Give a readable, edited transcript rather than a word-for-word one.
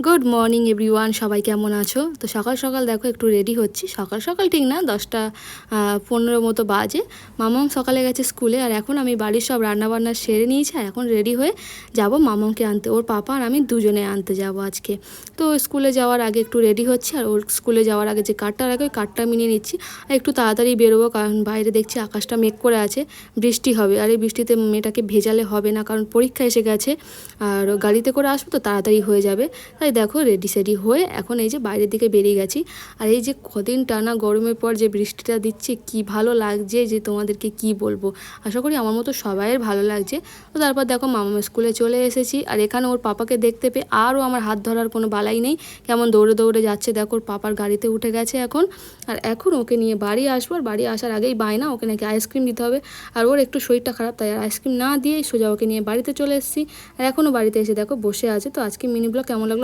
Good morning everyone, সবাই কেমন আছো? তো সকাল সকাল দেখো একটু রেডি হচ্ছি। সকাল সকাল ঠিক না, 10টা 15 মতো বাজে। মামাম সকালে গেছে স্কুলে, আর এখন আমি বাড়ির সব রান্নাবান্না সেরে নিয়েছি। আর এখন রেডি হয়ে যাব মামামকে আনতে। ওর পাপা আর আমি দুজনে আনতে যাব আজকে। তো স্কুলে যাওয়ার আগে একটু রেডি হচ্ছি, আর ওর স্কুলে যাওয়ার আগে যে কার্ডটা রাখে ওই কার্ডটা মিনিয়ে নিচ্ছি। আর একটু তাড়াতাড়ি বেরোবো, কারণ বাইরে দেখছি আকাশটা মেঘ করে আছে, বৃষ্টি হবে। আর এই বৃষ্টিতে মেয়েটাকে ভেজালে হবে না, কারণ পরীক্ষা এসে গেছে। আর গাড়িতে করে আসবো তো তাড়াতাড়ি হয়ে যাবে। তাই দেখো রেডি সেডি হয়ে এখন এই যে বাইরের দিকে বেরিয়ে গেছি। আর এই যে কদিন টানা গরমের পর যে বৃষ্টিটা দিচ্ছে, কি ভালো লাগছে যে তোমাদেরকে কি বলবো। আশা করি আমার মতো সবাইয়ের ভালো লাগছে। তো তারপর দেখো মামা স্কুলে চলে এসেছি, আর এখানে ওর পাপাকে দেখতে পেয়ে আরও আমার হাত ধরার কোনো বালাই নেই, কেমন দৌড়ে দৌড়ে যাচ্ছে। দেখো ওর পাপার গাড়িতে উঠে গেছে এখন। আর এখন ওকে নিয়ে বাড়ি আসবো। আর বাড়ি আসার আগেই বায়না, ওকে নাকি আইসক্রিম দিতে হবে। আর ওর একটু শরীরটা খারাপ, তাই আর আইসক্রিম না দিয়েই সোজা ওকে নিয়ে বাড়িতে চলে এসেছি। আর এখনও বাড়িতে এসে দেখো বসে আছে। তো আজকে মিনি ব্লগ কেমন লাগলো